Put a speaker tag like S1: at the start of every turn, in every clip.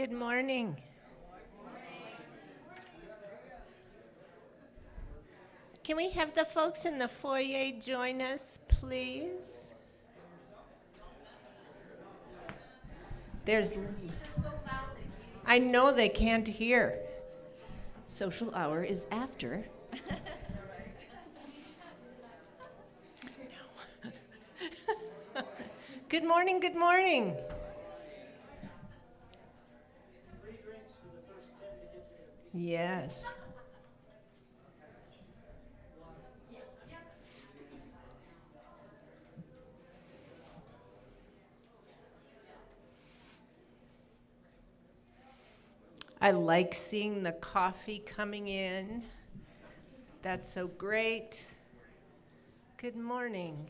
S1: Good morning. Can we have the folks in the foyer join us, please? I know they can't hear.
S2: Social hour is after.
S1: Good morning, good morning. Yes. I like seeing the coffee coming in. That's so great. Good morning.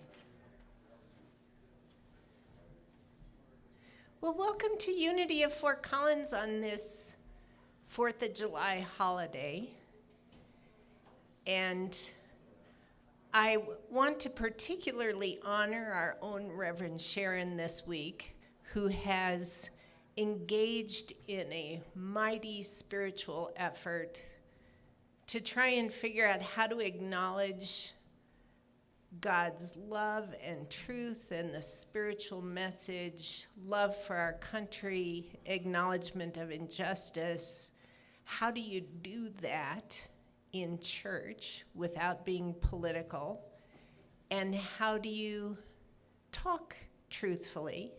S1: Well, welcome to Unity of Fort Collins on this 4th of July holiday. And I want to particularly honor our own Reverend Sharon this week, who has engaged in a mighty spiritual effort to try and figure out how to acknowledge God's love and truth and the spiritual message, love for our country, acknowledgement of injustice. How do you do that in church without being political? And how do you talk truthfully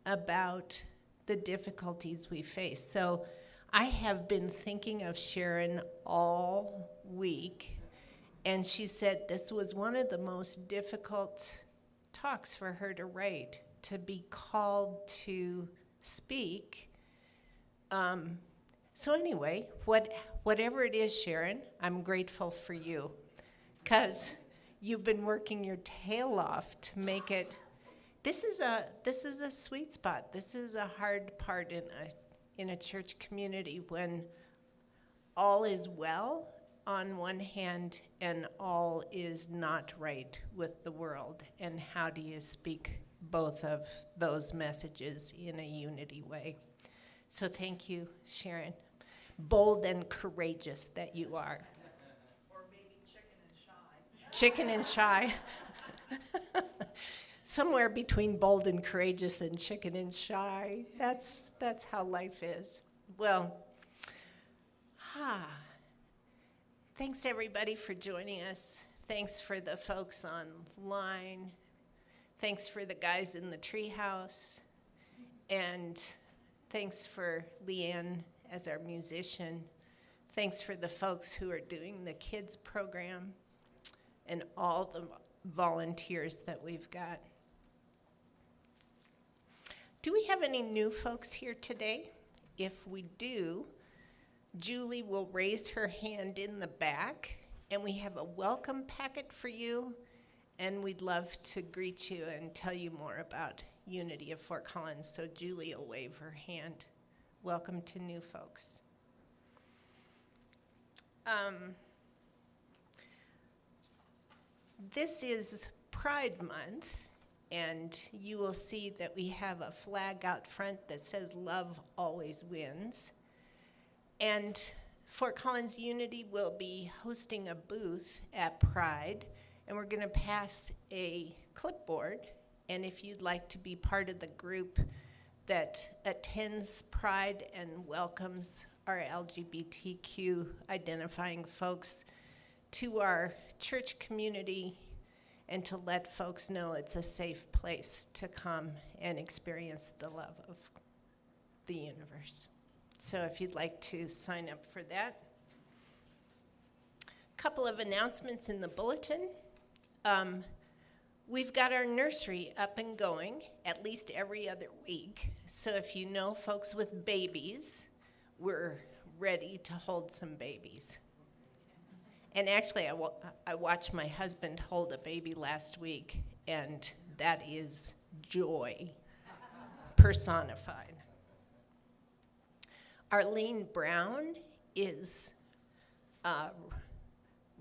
S1: about the difficulties we face? So I have been thinking of Sharon all week, and she said this was one of the most difficult talks for her to write, to be called to speak. So anyway, whatever it is, Sharon, I'm grateful for you, because you've been working your tail off to make it. This is a sweet spot. This is a hard part in a church community when all is well on one hand and all is not right with the world. And how do you speak both of those messages in a unity way? So thank you, Sharon. Bold and courageous that you are.
S3: Or maybe chicken and shy.
S1: Chicken and shy. Somewhere between bold and courageous and chicken and shy. That's how life is. Well, thanks everybody for joining us. Thanks for the folks online. Thanks for the guys in the treehouse. And thanks for Leanne as our musician. Thanks for the folks who are doing the kids program and all the volunteers that we've got. Do we have any new folks here today? If we do, Julie will raise her hand in the back, and we have a welcome packet for you, and we'd love to greet you and tell you more about Unity of Fort Collins. So Julie will wave her hand. Welcome to new folks. This is Pride Month, and you will see that we have a flag out front that says love always wins. And Fort Collins Unity will be hosting a booth at Pride, and we're going to pass a clipboard. And if you'd like to be part of the group that attends Pride and welcomes our LGBTQ identifying folks to our church community, and to let folks know it's a safe place to come and experience the love of the universe. So if you'd like to sign up for that. A couple of announcements in the bulletin. We've got our nursery up and going at least every other week. So if you know folks with babies, we're ready to hold some babies. And actually, I watched my husband hold a baby last week, and that is joy personified. Arlene Brown is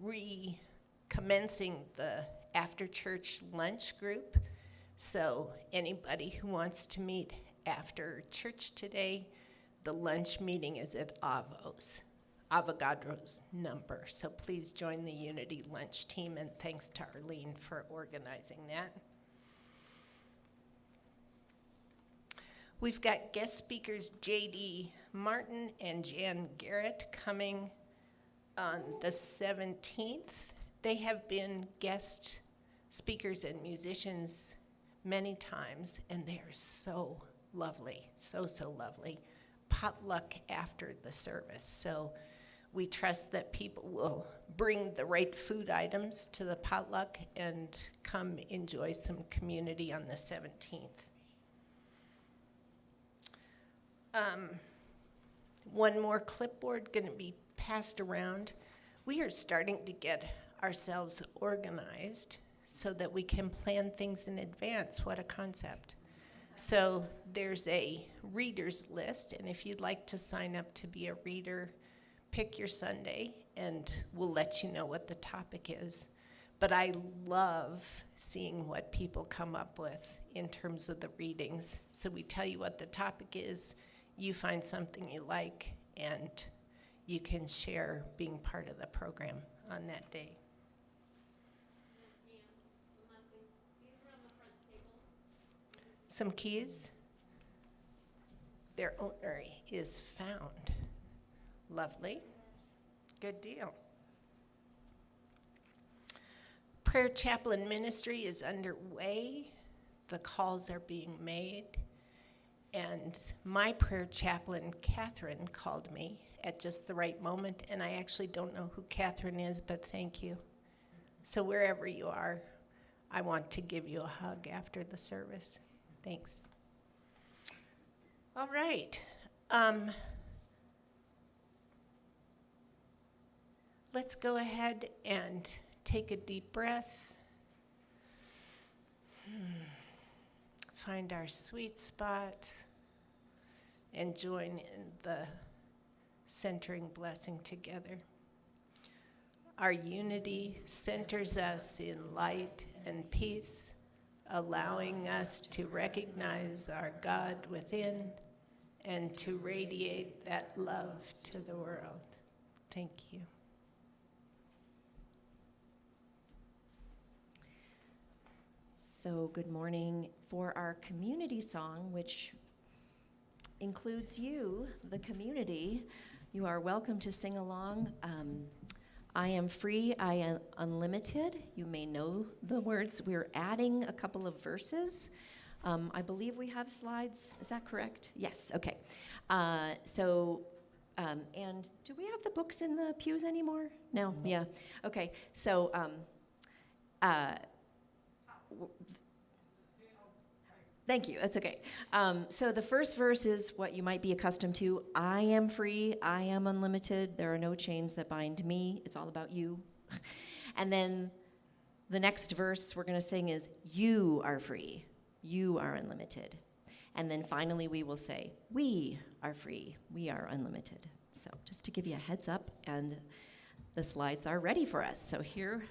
S1: recommencing the after-church lunch group. So anybody who wants to meet after church today, the lunch meeting is at Avogadro's number. So please join the Unity Lunch team, and thanks to Arlene for organizing that. We've got guest speakers J.D. Martin and Jan Garrett coming on the 17th. They have been guest speakers and musicians many times, and they are so lovely, so lovely. Potluck after the service. So we trust that people will bring the right food items to the potluck and come enjoy some community on the 17th. One more clipboard going to be passed around. We are starting to get ourselves organized so that we can plan things in advance. What a concept. So there's a reader's list, and if you'd like to sign up to be a reader, pick your Sunday, and we'll let you know what the topic is. But I love seeing what people come up with in terms of the readings. So we tell you what the topic is, you find something you like, and you can share being part of the program on that day. Some keys. Their owner is found. Lovely. Good deal. Prayer chaplain ministry is underway. The calls are being made. And my prayer chaplain, Catherine, called me at just the right moment. And I actually don't know who Catherine is, but thank you. So wherever you are, I want to give you a hug after the service. Thanks. All right. Let's go ahead and take a deep breath. Find our sweet spot and join in the centering blessing together. Our unity centers us in light and peace, allowing us to recognize our God within and to radiate that love to the world. Thank you.
S2: So good morning. For our community song, which includes you, the community, you are welcome to sing along. I am free, I am unlimited. You may know the words. We're adding a couple of verses. I believe we have slides. Is that correct? Yes, okay. And do we have the books in the pews anymore? No? Yeah. Okay. So, thank you. That's okay. So the first verse is what you might be accustomed to. I am free. I am unlimited. There are no chains that bind me. It's all about you. And then the next verse we're going to sing is you are free. You are unlimited. And then finally we will say we are free. We are unlimited. So just to give you a heads up, and the slides are ready for us. So here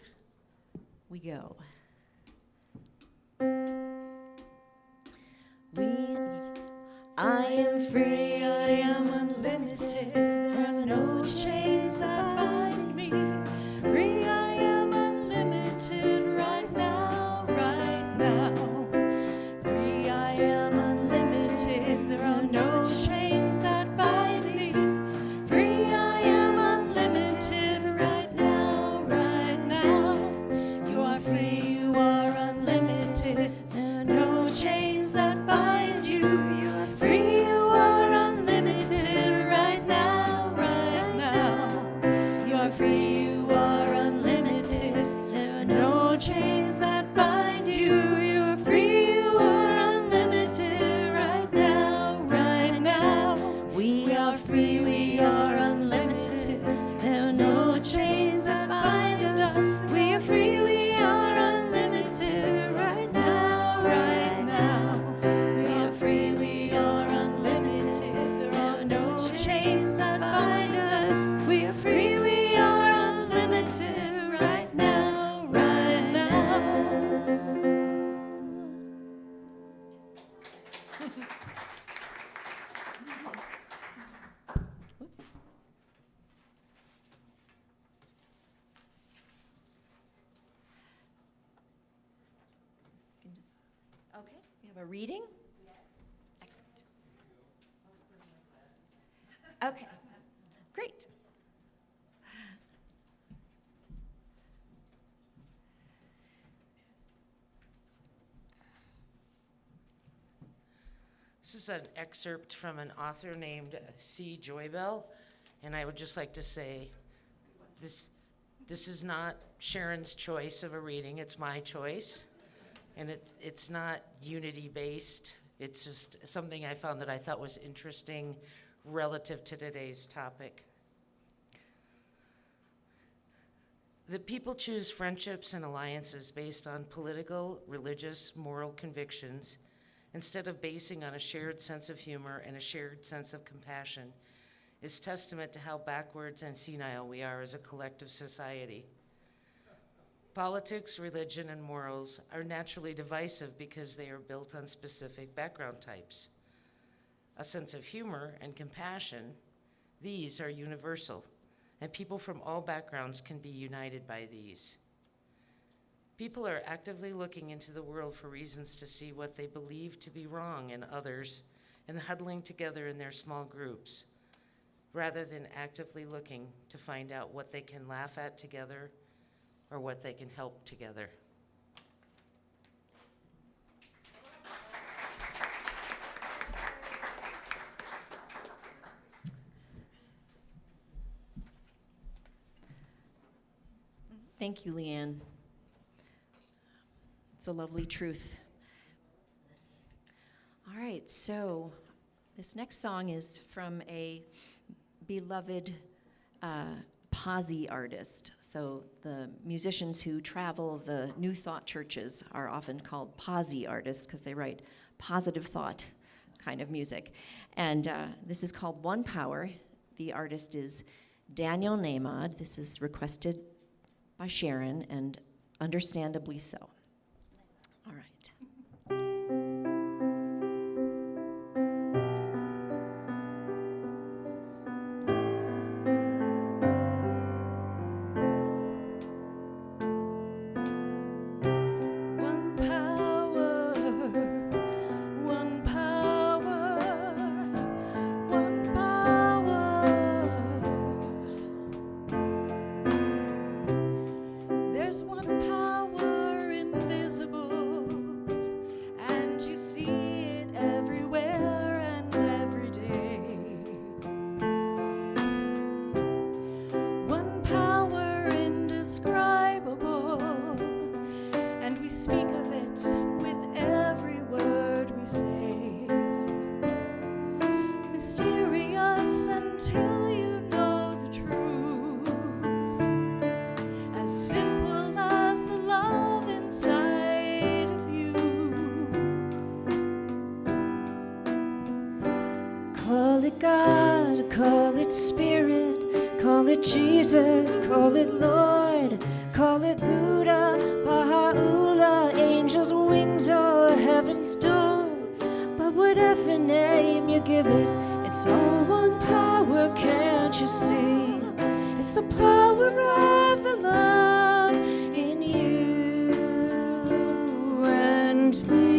S2: we go. I am free, I am unlimited. There are no chains that bind me. Free, I am unlimited right now, right now. Free, I am unlimited. There are no chains that bind me. Free, I am unlimited right now, right now. You are free, you are unlimited. There are no chains that bind you. You are free, you are unlimited right now, right now. You are free, you are unlimited. There are no chains that bind you. You are free, you are unlimited right now, right now. We are free, we are unlimited. There are no chains that bind us. We are free, we are unlimited right now, right now. We are free, we are unlimited. There are no chains that bind us. We are free, we are unlimited right now, right now. Have a reading? Excellent. Okay, great.
S4: This is an excerpt from an author named C. Joybell, and I would just like to say this is not Sharon's choice of a reading, it's my choice, and it's not unity-based. It's just something I found that I thought was interesting relative to today's topic. That people choose friendships and alliances based on political, religious, moral convictions instead of basing on a shared sense of humor and a shared sense of compassion is testament to how backwards and senile we are as a collective society. Politics, religion, and morals are naturally divisive because they are built on specific background types. A sense of humor and compassion, these are universal, and people from all backgrounds can be united by these. People are actively looking into the world for reasons to see what they believe to be wrong in others and huddling together in their small groups, rather than actively looking to find out what they can laugh at together or what they can help together.
S2: Thank you, Leanne. It's a lovely truth. All right, so this next song is from a beloved posse artist. So the musicians who travel the New Thought churches are often called posse artists because they write positive thought kind of music. And this is called One Power. The artist is Daniel Namad. This is requested by Sharon, and understandably so. All right.
S3: One power, one power, one power. There's one power invisible, and you see it everywhere and every day. One power indescribable, and we speak of it with every word we say. Mysterious until you know the truth, as simple as the love inside of you.
S2: Call it God, call it Spirit, call it Jesus, call it Lord, call it Buddha, Baha'u'llah, angels' wings or heaven's door. But whatever name you give it, it's all one power, can't you see? It's the power of the love in you and me.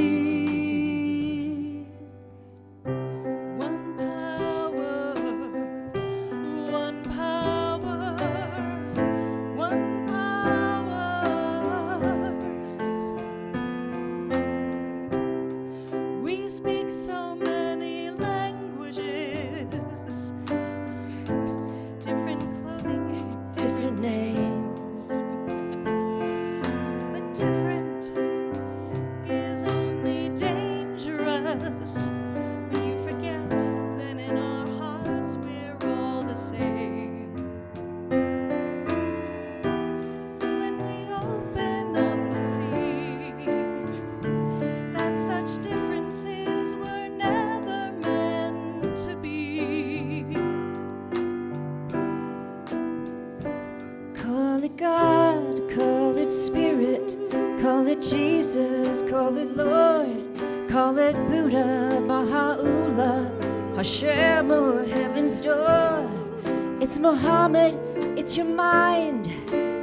S3: One power, one power, one power. We speak so many languages, different clothing,
S2: Different names.
S3: but different is only dangerous when you forget that in our hearts we're all the same. When we open up to see that such differences were never meant to be.
S2: Call it God, call it Spirit, call it Jesus, call it Lord, call it Buddha, Baha'u'llah, Hashem or heaven's door. It's Muhammad, it's your mind,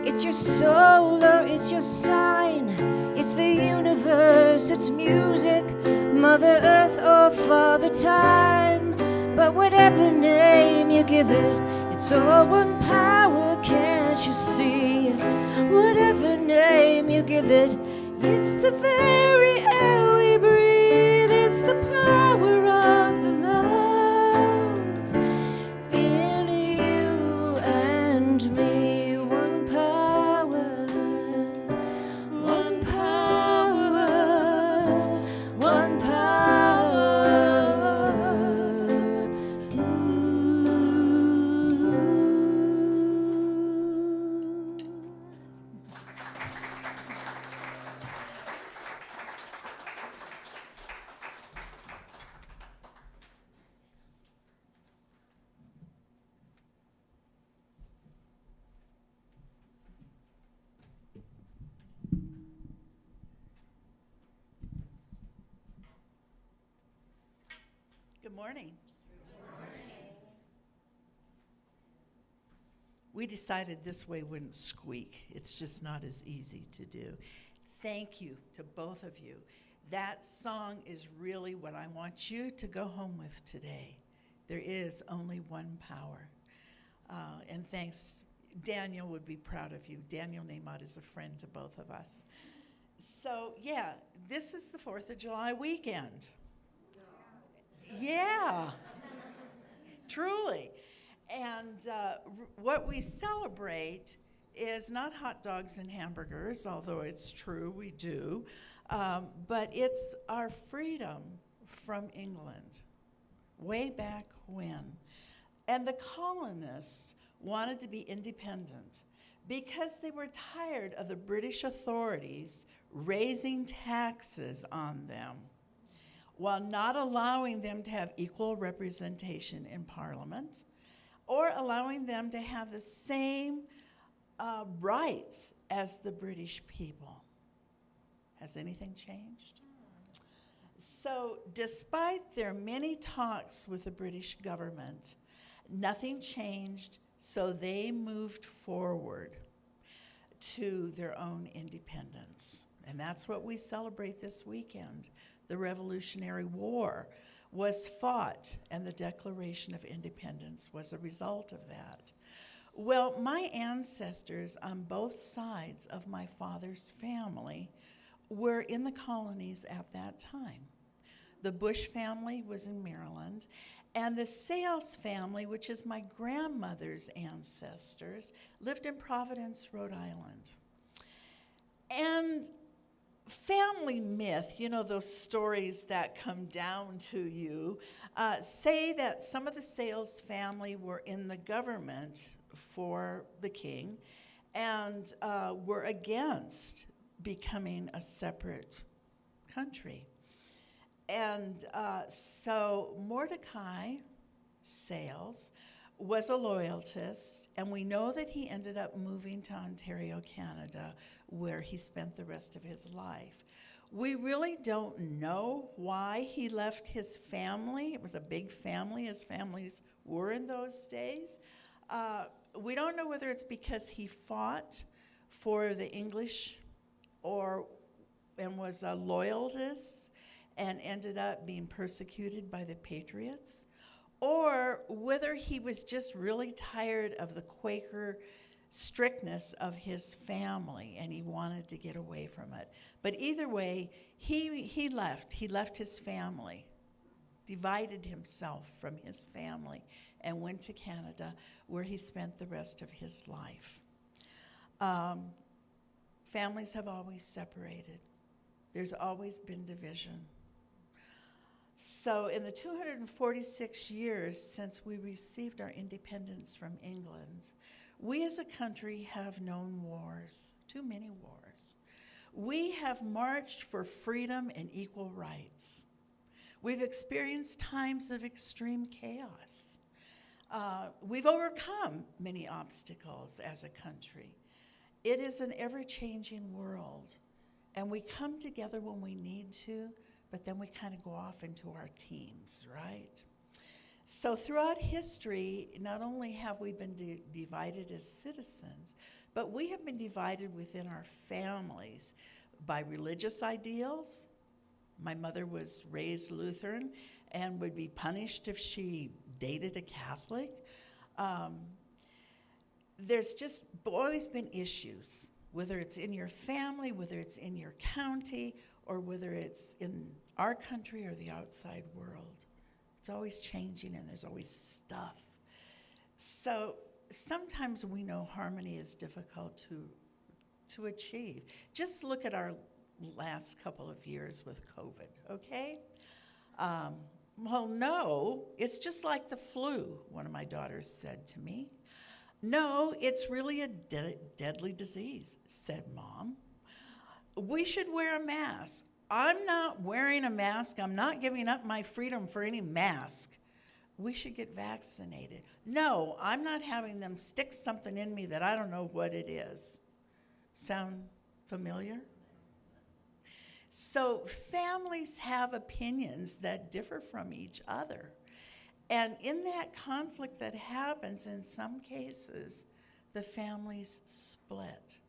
S2: it's your soul or it's your sign. It's the universe, it's music Mother Earth or Father Time, but whatever name you give it, it's all one power, can't you see? Whatever name you give it, it's the very air we breathe, it's the power of the love in you and me. One power, one power, one power.
S5: Good morning. We decided this way wouldn't squeak. It's just not as easy to do. Thank you to both of you. That song is really what I want you to go home with today. There is only one power. And thanks, Daniel would be proud of you. Daniel Nemot is a friend to both of us. So yeah, this is the 4th of July weekend. Yeah, truly. And what we celebrate is not hot dogs and hamburgers, although it's true, we do, but it's our freedom from England, way back when. And the colonists wanted to be independent because they were tired of the British authorities raising taxes on them, while not allowing them to have equal representation in Parliament or allowing them to have the same rights as the British people. Has anything changed? So despite their many talks with the British government, nothing changed, so they moved forward to their own independence. And that's what we celebrate this weekend. The Revolutionary War was fought, and the Declaration of Independence was a result of that. Well, my ancestors on both sides of my father's family were in the colonies at that time. The Bush family was in Maryland, and the Sales family, which is my grandmother's ancestors, lived in Providence, Rhode Island. And family myth, you know, those stories that come down to you, say that some of the Sales family were in the government for the king and were against becoming a separate country. And so Mordecai Sales was a loyalist, and we know that he ended up moving to Ontario, Canada, where he spent the rest of his life. We really don't know why he left his family. It was a big family, as families were in those days. We don't know whether it's because he fought for the English and was a loyalist and ended up being persecuted by the Patriots, or whether he was just really tired of the Quaker strictness of his family and he wanted to get away from it. But either way, he left. He left his family, divided himself from his family, and went to Canada, where he spent the rest of his life. Families have always separated. There's always been division. So in the 246 years since we received our independence from England, we as a country have known wars, too many wars. We have marched for freedom and equal rights. We've experienced times of extreme chaos. We've overcome many obstacles as a country. It is an ever-changing world, and we come together when we need to, but then we kind of go off into our teams, right? So throughout history, not only have we been divided as citizens, but we have been divided within our families by religious ideals, My mother was raised Lutheran and would be punished if she dated a Catholic. There's just always been issues, whether it's in your family, whether it's in your county, or whether it's in our country or the outside world. It's always changing and there's always stuff. So sometimes we know harmony is difficult to achieve. Just look at our last couple of years with COVID, okay? Well, no, it's just like the flu, one of my daughters said to me. No, it's really a deadly disease, said Mom. We should wear a mask. I'm not wearing a mask. I'm not giving up my freedom for any mask. We should get vaccinated. No, I'm not having them stick something in me that I don't know what it is. Sound familiar? So families have opinions that differ from each other. And in that conflict that happens, in some cases, the families split.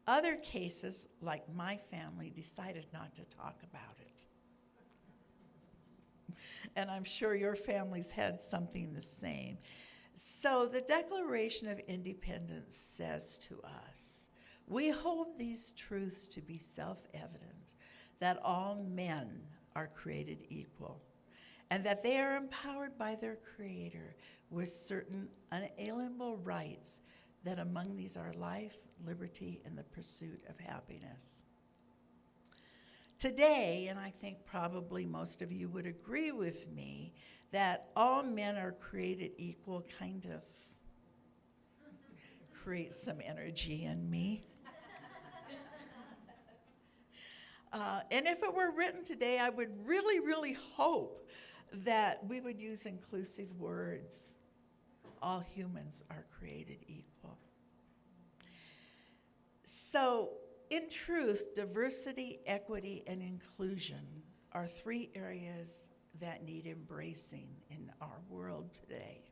S5: Other cases, like my family, decided not to talk about it. And I'm sure your families had something the same. So the Declaration of Independence says to us, we hold these truths to be self-evident, that all men are created equal, and that they are empowered by their Creator with certain unalienable rights, that among these are life, liberty, and the pursuit of happiness. Today, and I think probably most of you would agree with me, that all men are created equal kind of creates some energy in me. And if it were written today, I would really, really hope that we would use inclusive words. All humans are created equal. So, in truth, diversity, equity, and inclusion are three areas that need embracing in our world today.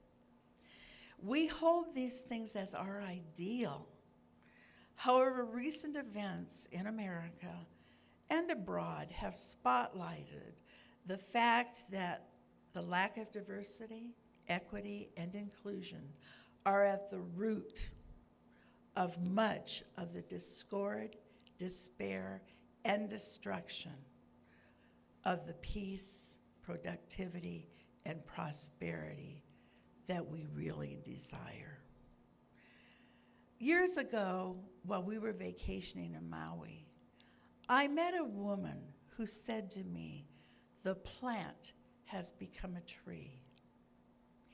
S5: We hold these things as our ideal. However, recent events in America and abroad have spotlighted the fact that the lack of diversity, equity, and inclusion are at the root of much of the discord, despair, and destruction of the peace, productivity, and prosperity that we really desire. Years ago, while we were vacationing in Maui, I met a woman who said to me, "The plant has become a tree."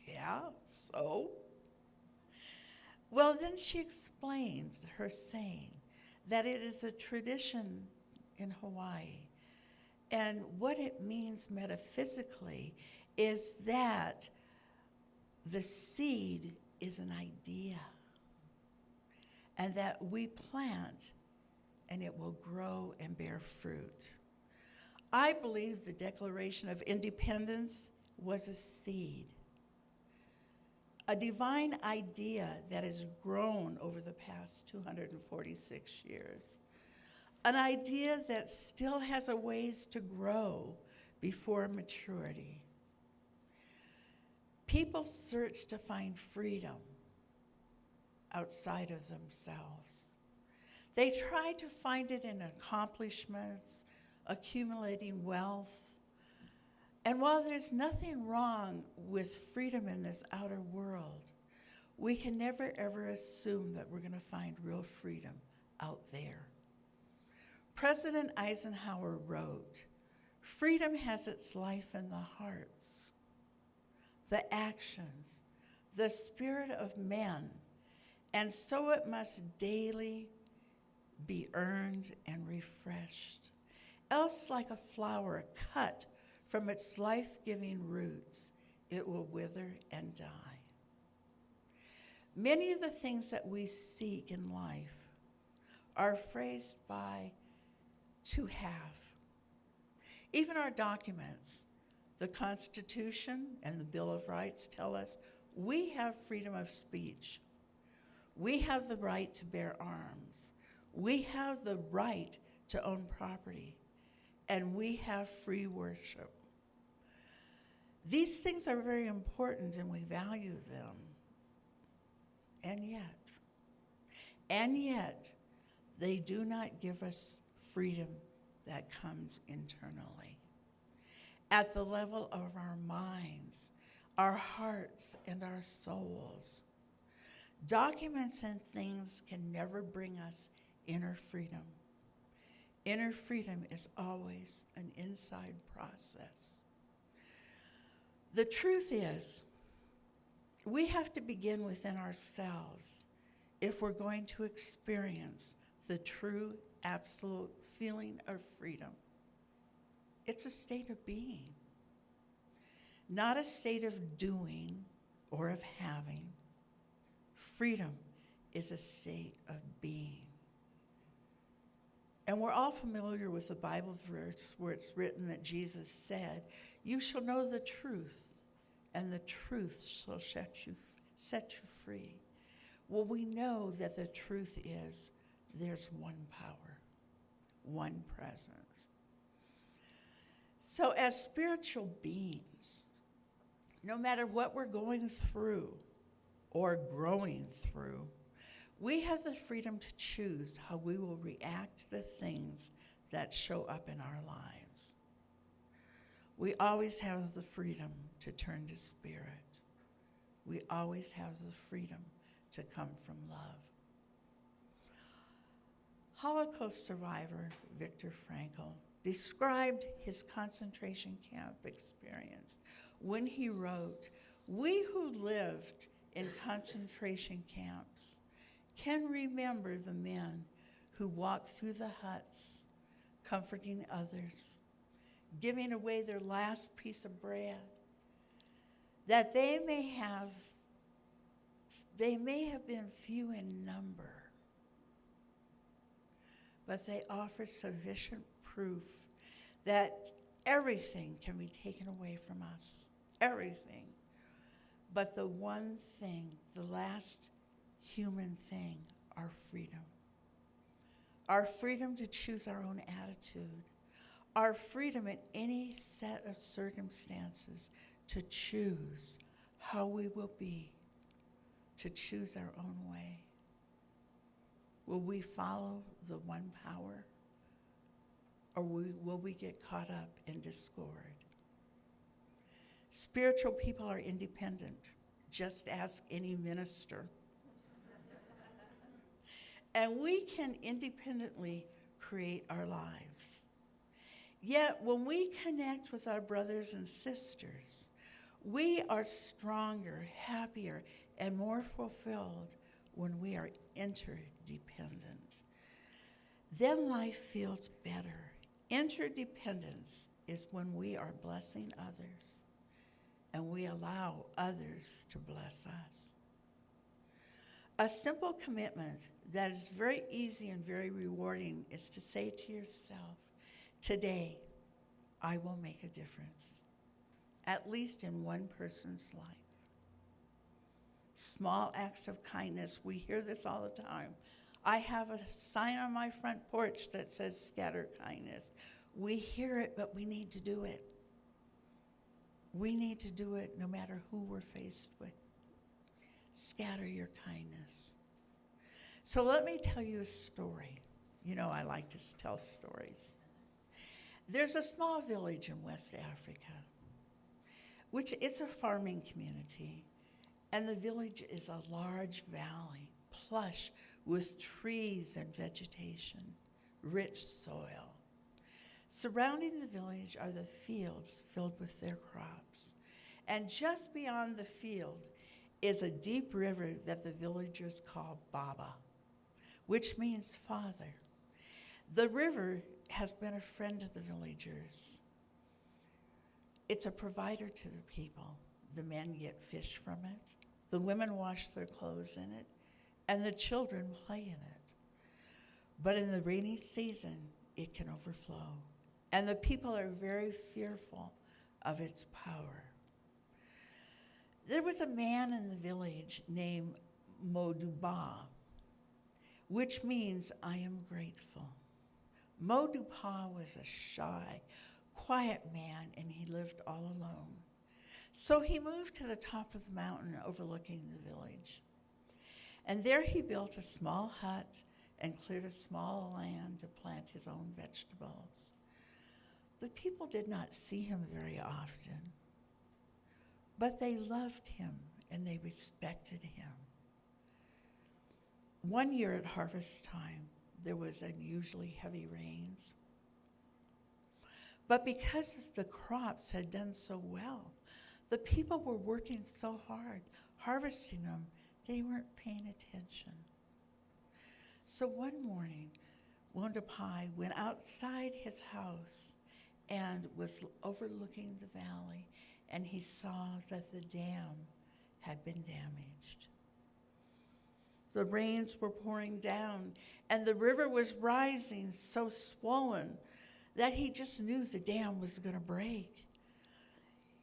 S5: Yeah, so? Well, then she explained her saying that it is a tradition in Hawaii. And what it means metaphysically is that the seed is an idea, and that we plant and it will grow and bear fruit. I believe the Declaration of Independence was a seed, a divine idea that has grown over the past 246 years, an idea that still has a ways to grow before maturity. People search to find freedom outside of themselves. They try to find it in accomplishments, accumulating wealth. And while there's nothing wrong with freedom in this outer world, we can never ever assume that we're going to find real freedom out there. President Eisenhower wrote, "Freedom has its life in the hearts, the actions, the spirit of men, and so it must daily be earned and refreshed. Else, like a flower cut from its life-giving roots, it will wither and die." Many of the things that we seek in life are phrased by "to have." Even our documents, the Constitution and the Bill of Rights, tell us we have freedom of speech. We have the right to bear arms. We have the right to own property. and we have free worship. These things are very important and we value them. And yet, they do not give us freedom that comes internally. At the level of our minds, our hearts, and our souls. Documents and things can never bring us inner freedom. Inner freedom is always an inside process. The truth is, we have to begin within ourselves if we're going to experience the true, absolute feeling of freedom. It's a state of being, not a state of doing or of having. Freedom is a state of being. And we're all familiar with the Bible verse where it's written that Jesus said, "You shall know the truth, and the truth shall set you free." Well, we know that the truth is there's one power, one presence. So as spiritual beings, no matter what we're going through or growing through, we have the freedom to choose how we will react to the things that show up in our lives. We always have the freedom to turn to spirit. We always have the freedom to come from love. Holocaust survivor Viktor Frankl described his concentration camp experience when he wrote, "We who lived in concentration camps can remember the men who walked through the huts, comforting others, giving away their last piece of bread, that they may have been few in number, but they offer sufficient proof that everything can be taken away from us, everything, but the one thing, the last human thing, our freedom. Our freedom to choose our own attitude, our freedom in any set of circumstances to choose how we will be, to choose our own way. Will we follow the one power, or will we get caught up in discord? Spiritual people are independent. Just ask any minister. And we can independently create our lives. Yet when we connect with our brothers and sisters, we are stronger, happier, and more fulfilled when we are interdependent. Then life feels better. Interdependence is when we are blessing others and we allow others to bless us. A simple commitment that is very easy and very rewarding is to say to yourself, today I will make a difference, at least in one person's life. Small acts of kindness, we hear this all the time. I have a sign on my front porch that says scatter kindness. We hear it, but we need to do it. We need to do it no matter who we're faced with. Scatter your kindness. So let me tell you a story. You know I like to tell stories. There's a small village in West Africa, which is a farming community, and the village is a large valley, plush with trees and vegetation, rich soil. Surrounding the village are the fields filled with their crops, and just beyond the field is a deep river that the villagers call Baba, which means father. The river has been a friend of the villagers. It's a provider to the people. The men get fish from it. The women wash their clothes in it, and the children play in it. But in the rainy season, it can overflow, and the people are very fearful of its power. There was a man in the village named Moduba, which means I am grateful. Mo Dupas was a shy, quiet man, and he lived all alone. So he moved to the top of the mountain overlooking the village. And there he built a small hut and cleared a small land to plant his own vegetables. The people did not see him very often, but they loved him and they respected him. One year at harvest time, there was unusually heavy rains. But because the crops had done so well, the people were working so hard, harvesting them, they weren't paying attention. So one morning, Wonderpie went outside his house and was overlooking the valley, and he saw that the dam had been damaged. The rains were pouring down, and the river was rising so swollen that he just knew the dam was going to break.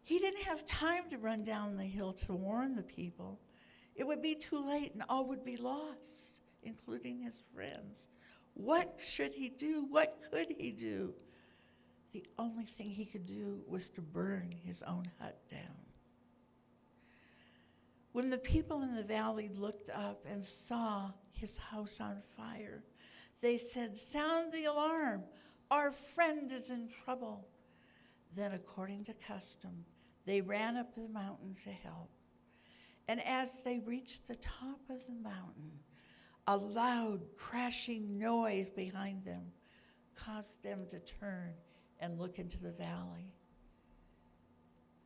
S5: He didn't have time to run down the hill to warn the people. It would be too late, and all would be lost, including his friends. What should he do? What could he do? The only thing he could do was to burn his own hut down. When the people in the valley looked up and saw his house on fire, they said, "Sound the alarm. Our friend is in trouble." Then, according to custom, they ran up the mountain to help. And as they reached the top of the mountain, a loud crashing noise behind them caused them to turn and look into the valley,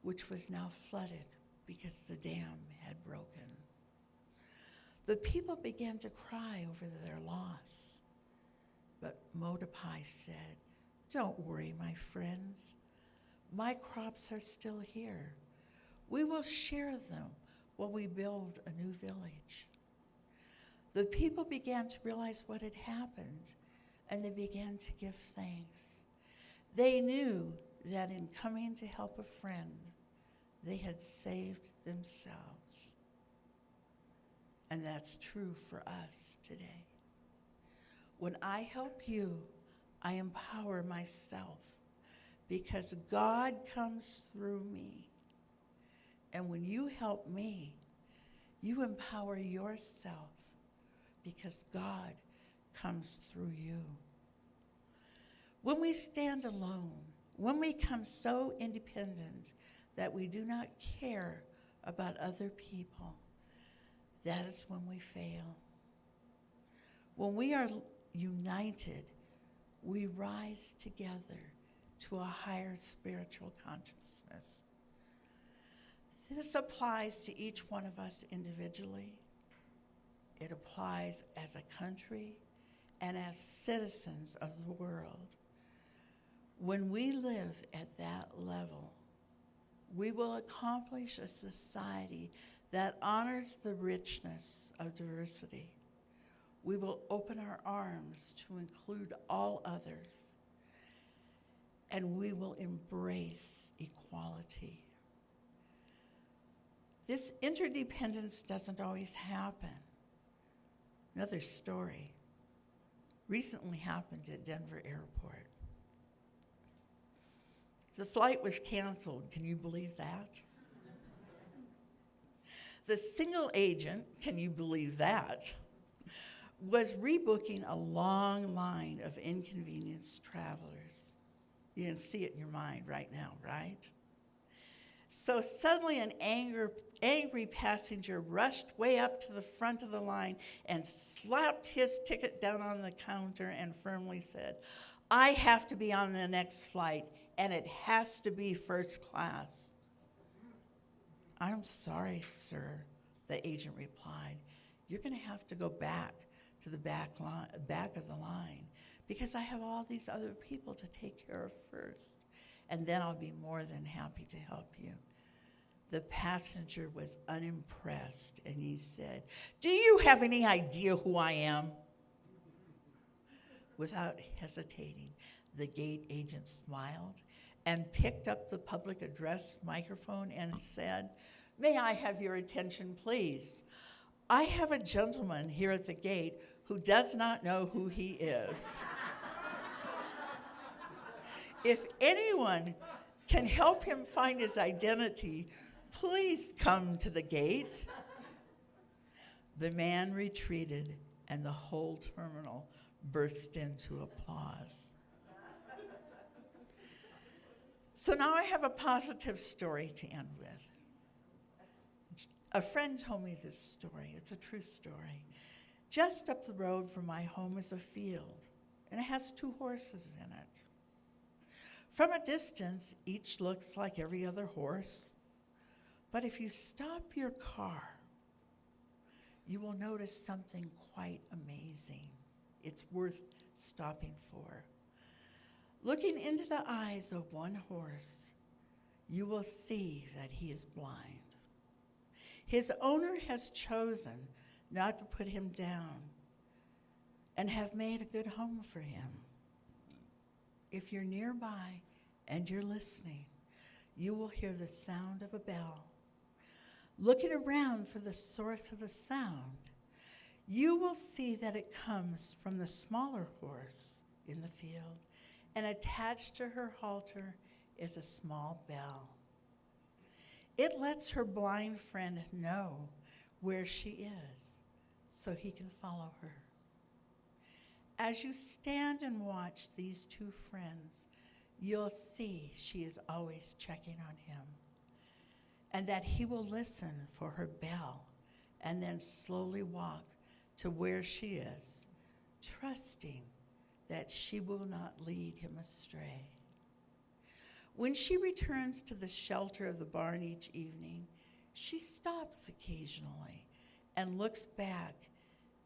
S5: which was now flooded because the dam had broken. The people began to cry over their loss. But Modapai said, "Don't worry, my friends. My crops are still here. We will share them while we build a new village." The people began to realize what had happened, and they began to give thanks. They knew that in coming to help a friend, they had saved themselves. And that's true for us today. When I help you, I empower myself because God comes through me. And when you help me, you empower yourself because God comes through you. When we stand alone, when we become so independent that we do not care about other people, that is when we fail. When we are united, we rise together to a higher spiritual consciousness. This applies to each one of us individually. It applies as a country and as citizens of the world. When we live at that level, we will accomplish a society that honors the richness of diversity. We will open our arms to include all others, and we will embrace equality. This interdependence doesn't always happen. Another story recently happened at Denver Airport. The flight was canceled. Can you believe that? The single agent, can you believe that, was rebooking a long line of inconvenienced travelers. You can see it in your mind right now, right? So suddenly an angry passenger rushed way up to the front of the line and slapped his ticket down on the counter and firmly said, "I have to be on the next flight, and it has to be first class." "I'm sorry, sir," the agent replied. "You're going to have to go back to the back of the line because I have all these other people to take care of first, and then I'll be more than happy to help you." The passenger was unimpressed, and he said, "Do you have any idea who I am?" Without hesitating, the gate agent smiled and picked up the public address microphone and said, "May I have your attention, please? I have a gentleman here at the gate who does not know who he is." If anyone can help him find his identity, please come to the gate. The man retreated, and the whole terminal burst into applause. So now I have a positive story to end with. A friend told me this story. It's a true story. Just up the road from my home is a field, and it has 2 horses in it. From a distance, each looks like every other horse. But if you stop your car, you will notice something quite amazing. It's worth stopping for. Looking into the eyes of one horse, you will see that he is blind. His owner has chosen not to put him down and have made a good home for him. If you're nearby and you're listening, you will hear the sound of a bell. Looking around for the source of the sound, you will see that it comes from the smaller horse in the field, and attached to her halter is a small bell. It lets her blind friend know where she is so he can follow her. As you stand and watch these 2 friends, you'll see she is always checking on him, and that he will listen for her bell and then slowly walk to where she is, trusting that she will not lead him astray. When she returns to the shelter of the barn each evening, she stops occasionally and looks back,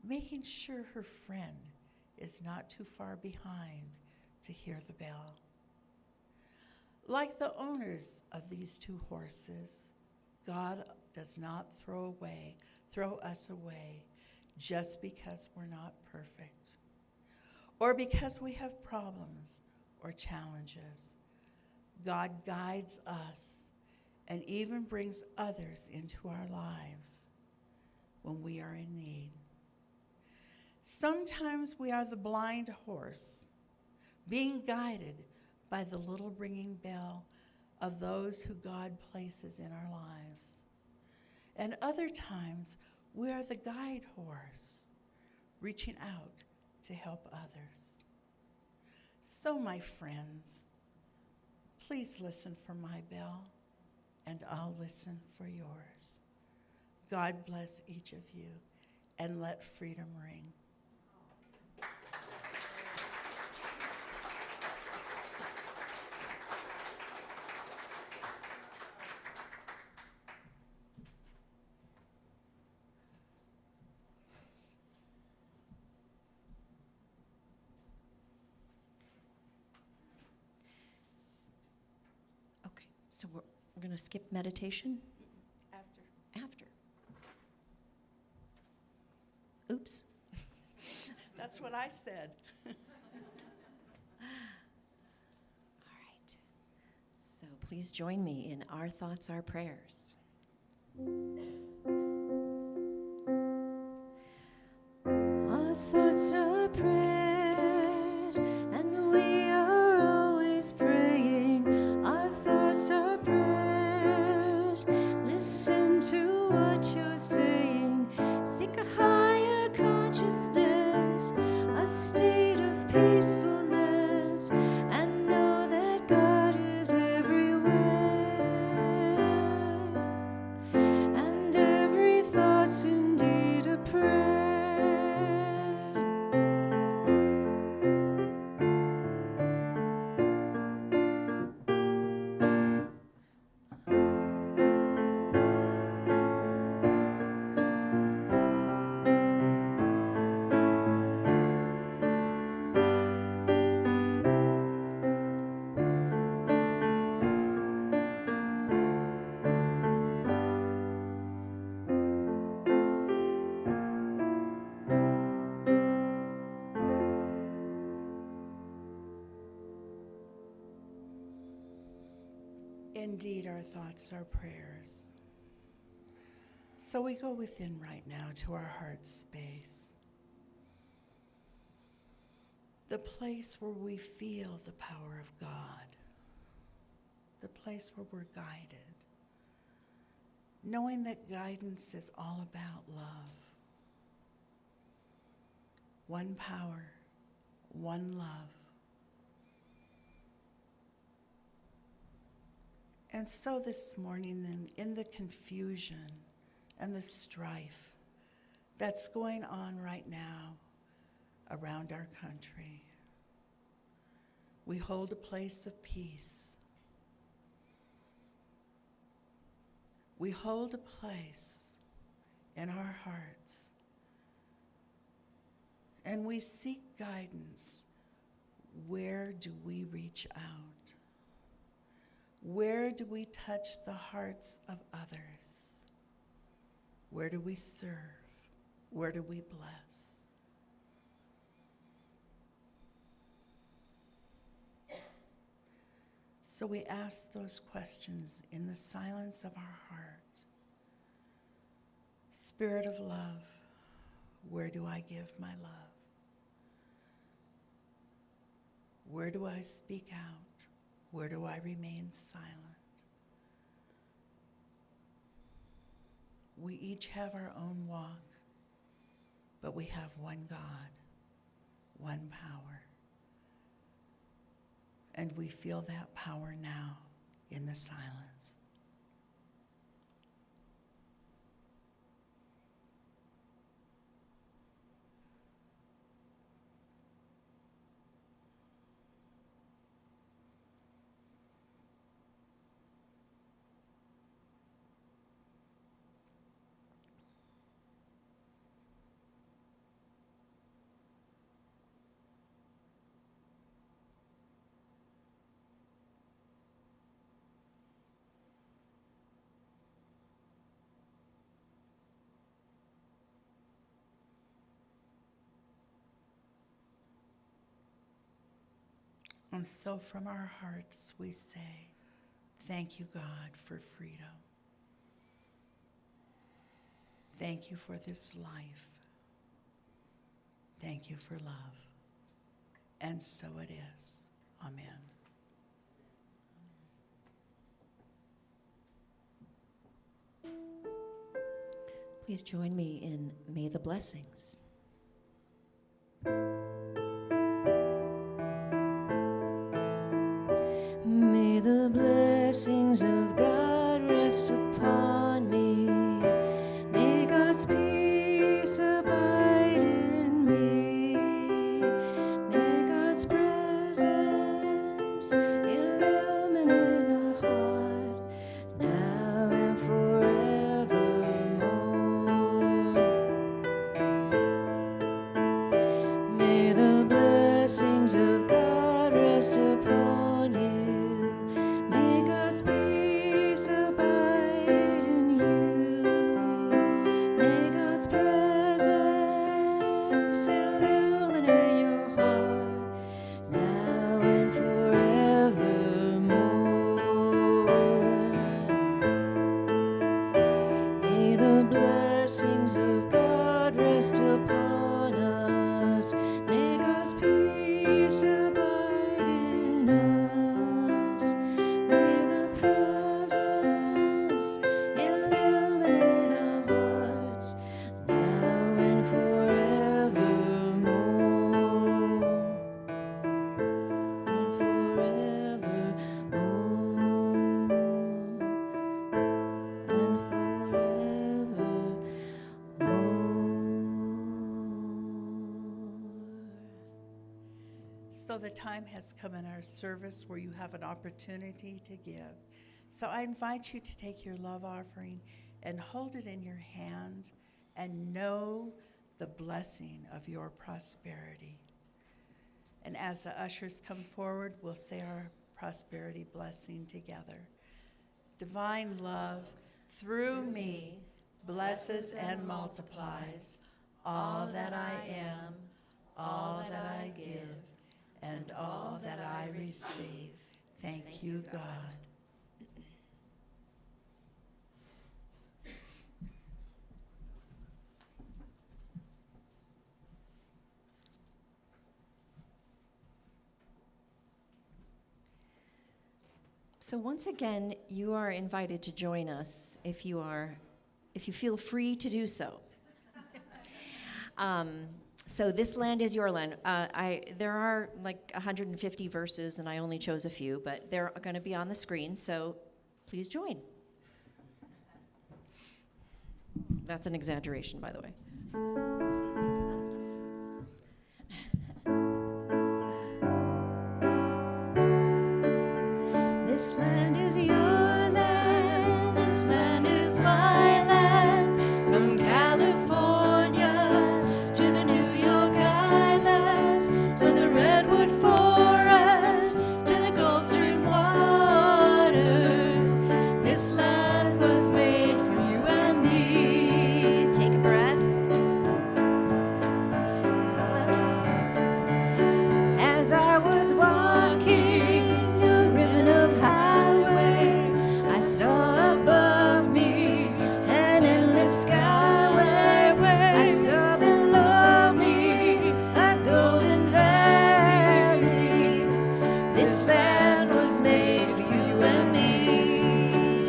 S5: making sure her friend is not too far behind to hear the bell. Like the owners of these 2 horses, God does not throw us away just because we're not perfect, or because we have problems or challenges. God guides us and even brings others into our lives when we are in need. Sometimes we are the blind horse, being guided by the little ringing bell of those who God places in our lives. And other times, we are the guide horse, reaching out to help others. So, my friends, please listen for my bell, and I'll listen for yours. God bless each of you, and let freedom ring.
S2: Okay, so we're going to skip meditation after. Oops.
S5: That's what I said.
S2: All right. So please join me in Our Thoughts, Our Prayers.
S3: Our thoughts are prayers, and we are always praying. Our thoughts are prayers. Listen to what you're saying. Seek a higher consciousness, a state of peacefulness, and know that God is everywhere. And every thought's indeed a prayer.
S5: Indeed, our thoughts are prayers. So we go within right now to our heart space. the place where we feel the power of God, the place where we're guided, knowing that guidance is all about love. One power, one love. And so this morning, then, in the confusion and the strife that's going on right now around our country, we hold a place of peace. We hold a place in our hearts, and we seek guidance. Where do we reach out? Where do we touch the hearts of others? Where do we serve? Where do we bless? So we ask those questions in the silence of our heart. Spirit of love, where do I give my love? Where do I speak out? Where do I remain silent? We each have our own walk, but we have one God, one power. And we feel that power now in the silence. And so from our hearts we say, thank you, God, for freedom. Thank you for this life. Thank you for love. And so it is. Amen.
S2: Please join me in May the Blessings. May the blessings of God rest upon me. May God's peace abide in me. May God's presence illuminate my heart now and forevermore. May the blessings of God rest upon you. May God's peace abide in you. May God's presence illuminate your heart now and forevermore. May the blessings of God rest upon us. May God's peace abide in us. May the presence illuminate our hearts now and forevermore. And forevermore. And forevermore.
S5: So the time has come in our service where you have an opportunity to give. So I invite you to take your love offering and hold it in your hand and know the blessing of your prosperity. And as the ushers come forward, we'll say our prosperity blessing together. Divine love through me blesses and multiplies all that I am, all that I give, and all that I receive. Thank you, God.
S2: So once again, you are invited to join us if you feel free to do so. So this land is your land. There are like 150 verses, and I only chose a few, but they're going to be on the screen, so please join. That's an exaggeration, by the way. This land is your land, this land is my land, from California to the New York Islands, to the Redwood Forest, to the Gulf Stream waters. This land was made for you and me. Take a breath. As I was walking a ribbon of highway, I saw above me an endless skyway. I saw below me a golden valley. This land was made for you and me.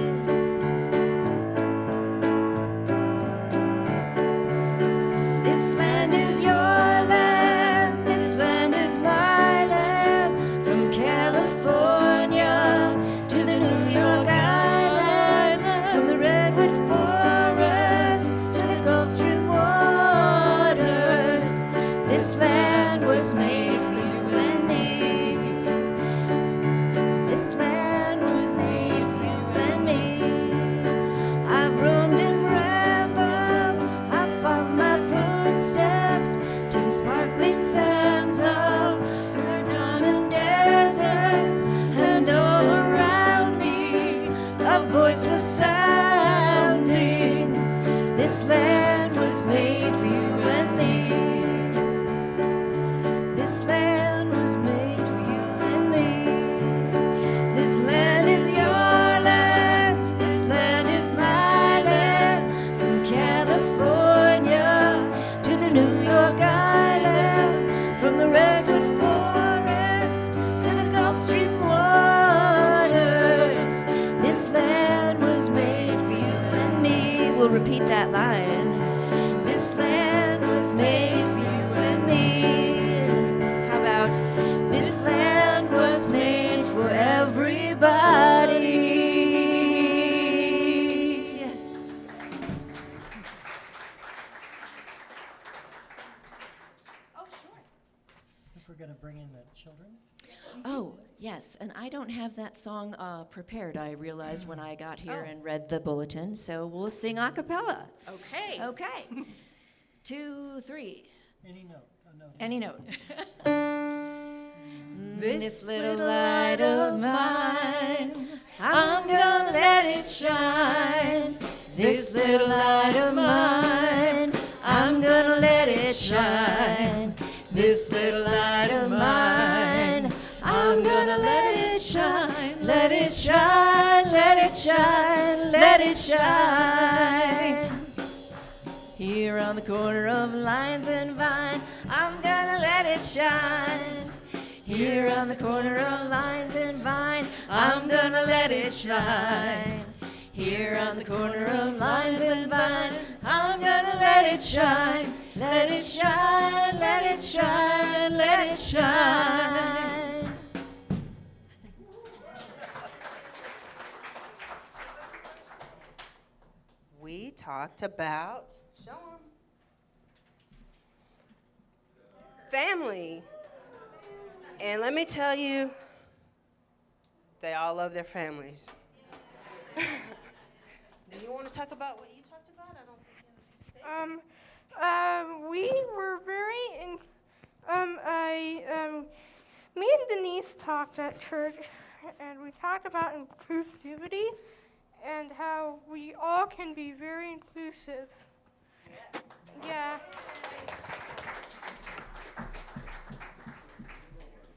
S2: This land is your land, this land is my land, from California to the New York Island, from the Redwood Forest to the Gulf Stream waters. This land was made for you and me. This land was made for you and me. I've roamed and rambled, I've followed my footsteps to the sparkling sands of her diamond deserts, and all around me a voice was sounding. This land was made for you and me. This land was made for you and me. This land is your land, this land is my land, from California to the New York Islands, from the Redwood Forest to the Gulf Stream waters. This land was made for you and me. We'll repeat that line. This land was made for you and me. How about this land was made for everybody?
S6: I think we're going to bring in the children.
S2: Oh, yes, and I don't have that song prepared, I realized when I got here and read the bulletin, so we'll sing a cappella.
S1: Okay.
S2: Okay. 2, 3.
S6: Any note? A note.
S2: Any note. This little light of mine, I'm gonna let it shine. This little light of mine, I'm gonna let it shine. This little light of mine, I'm gonna let it shine. Let it shine, let it shine, let it shine. Here on the corner of Lions and Vine, I'm gonna let it shine. Here on the corner of Lions and Vine, I'm gonna let it shine. Here on the corner of Lions and Vine, I'm gonna let it shine. Let it shine, let it shine, let it shine.
S7: We talked about, show 'em, family. And let me tell you, they all love their families. Do you want to talk about what you talked about? I don't think you anticipated.
S8: We were me and Denise talked at church, and we talked about inclusivity and how we all can be very inclusive.
S7: Yes.
S8: Yeah.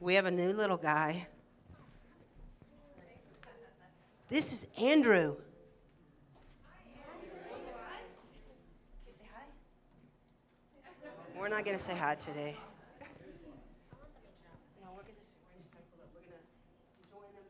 S7: We have a new little guy. This is Andrew. We're not going to say hi today. No, we're going to join them